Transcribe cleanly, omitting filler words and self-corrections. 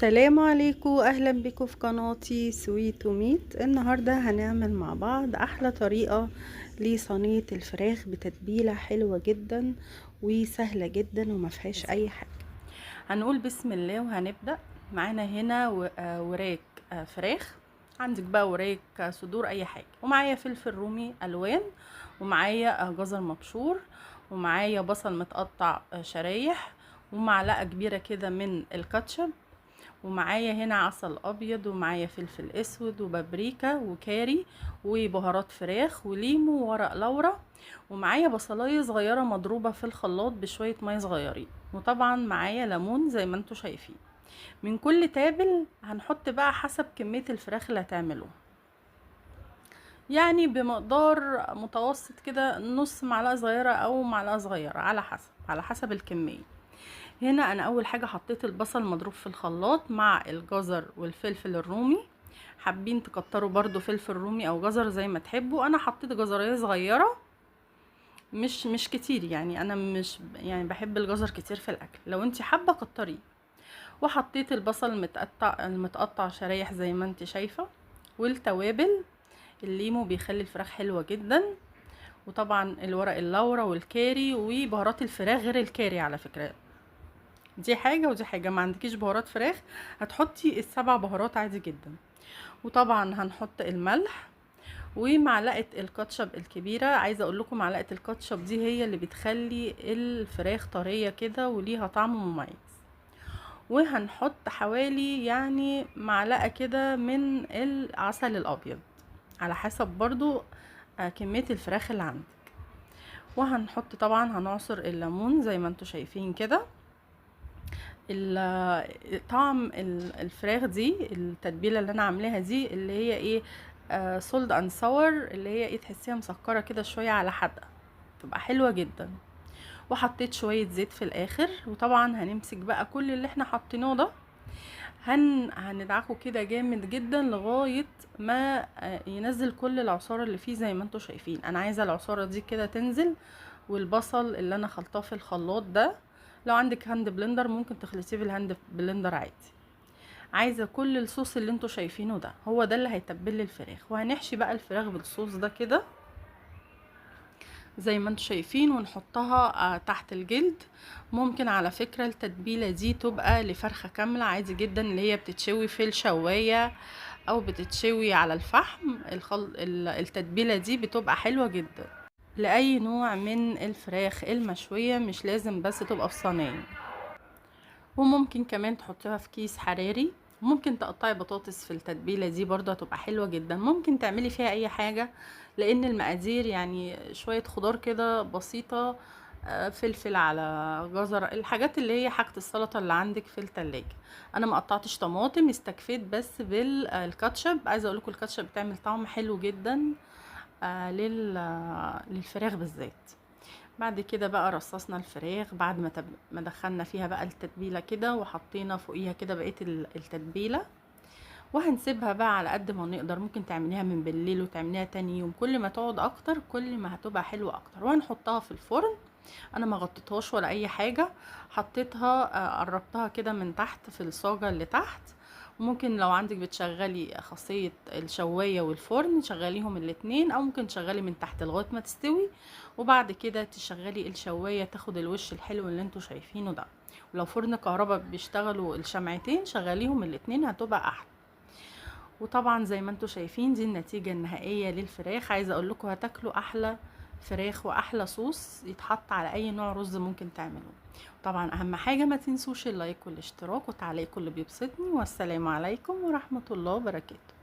السلام عليكم، اهلا بكم في قناتي سويت وميت. النهارده هنعمل مع بعض احلى طريقه لصينيه الفراخ بتتبيله حلوه جدا وسهله جدا وما فيهاش اي حاجه. هنقول بسم الله وهنبدا. معانا هنا وراك فراخ. عندك بقى وراك صدور اي حاجه، ومعايا فلفل رومي الوان، ومعايا جزر مبشور، ومعايا بصل متقطع شرايح، ومعلقه كبيره كده من الكاتشب، ومعايا هنا عسل ابيض، ومعايا فلفل اسود وبابريكا وكاري وبهارات فراخ وليمو وورق لورا، ومعايا بصلايه صغيره مضروبه في الخلاط بشويه ميه صغيرين، وطبعا معايا ليمون زي ما انتوا شايفين. من كل تابل هنحط بقى حسب كميه الفراخ اللي هتعملوها، يعني بمقدار متوسط كده، نص معلقه صغيره او معلقه صغيره على حسب الكميه. هنا انا اول حاجه حطيت البصل مضروب في الخلاط مع الجزر والفلفل الرومي. حابين تكتروا برضو فلفل رومي او جزر زي ما تحبوا. انا حطيت جزرية صغيره، مش كتير، يعني انا مش يعني بحب الجزر كتير في الاكل، لو انت حابه كتريه. وحطيت البصل المتقطع شرايح زي ما انت شايفه، والتوابل. الليمو بيخلي الفراخ حلوه جدا، وطبعا الورق اللورا والكاري وبهارات الفراخ غير الكاري على فكره. دي حاجه ودي حاجه، ما عندكيش بهارات فراخ هتحطي السبع بهارات عادي جدا. وطبعا هنحط الملح ومعلقه الكاتشب الكبيره. عايزه اقول لكم معلقه الكاتشب دي هي اللي بتخلي الفراخ طريه كده وليها طعم مميز. وهنحط حوالي يعني معلقه كده من العسل الابيض على حسب برضو كميه الفراخ اللي عندك. وهنحط طبعا هنعصر الليمون زي ما انتوا شايفين كده. طعم الفراخ دي، التتبيله اللي انا عاملاها دي اللي هي ايه، سولد اند ساور، اللي هي ايه، تحسيها مسكره كده شويه على حدقه، تبقى حلوه جدا. وحطيت شويه زيت في الاخر. وطبعا هنمسك بقى كل اللي احنا حاطينه ده، هندعكه كده جامد جدا لغايه ما ينزل كل العصاره اللي فيه زي ما انتوا شايفين. انا عايزه العصاره دي كده تنزل، والبصل اللي انا خلطاه في الخلاط ده، لو عندك هاند بلندر ممكن تخلطيه بالهاند بلندر عادي. عايزه كل الصوص اللي انتوا شايفينه ده هو ده اللي هيتبل الفراخ. وهنحشي بقى الفراخ بالصوص ده كده زي ما انتوا شايفين، ونحطها تحت الجلد. ممكن على فكرة التتبيلة دي تبقى لفرخة كاملة عادي جدا، اللي هي بتتشوي في الشواية او بتتشوي على الفحم. التتبيلة دي بتبقى حلوة جدا لأي نوع من الفراخ المشوية، مش لازم بس تبقى في صينية. وممكن كمان تحطيها في كيس حراري. ممكن تقطعي بطاطس في التتبيله دي برضه هتبقى حلوه جدا. ممكن تعملي فيها اي حاجه، لان المقادير يعني شويه خضار كده بسيطه، فلفل على جزر، الحاجات اللي هي حاجه السلطه اللي عندك في التلاجة. انا ما قطعتش طماطم، استكفيت بس بالكاتشب. عايزه اقول لكم الكاتشب بتعمل طعم حلو جدا للفراخ بالذات. بعد كده بقى رصصنا الفراخ بعد ما دخلنا فيها بقى التتبيله كده، وحطينا فوقيها كده بقيه التتبيله. وهنسيبها بقى على قد ما نقدر. ممكن تعمليها من بالليل وتعمليها تاني يوم، كل ما تقعد اكتر كل ما هتبقى حلوه اكتر. وهنحطها في الفرن. انا ما غطيتهاش ولا اي حاجه، حطيتها قربتها كده من تحت في الصاجه اللي تحت. ممكن لو عندك بتشغلي خاصية الشواية والفرن شغليهم الاتنين، او ممكن تشغلي من تحت لغاية ما تستوي، وبعد كده تشغلي الشواية تاخد الوش الحلو اللي انتوا شايفينه ده. ولو فرن كهرباء بيشتغلوا الشمعتين شغليهم الاتنين هتبقى احلى. وطبعا زي ما انتوا شايفين دي النتيجة النهائية للفراخ. عايزة اقول لكم هتاكلوا احلى فراخ واحلى صوص يتحط على اي نوع رز ممكن تعملوه. طبعا اهم حاجة ما تنسوش اللايك والاشتراك وتعليقكم اللي بيبسطني. والسلام عليكم ورحمة الله وبركاته.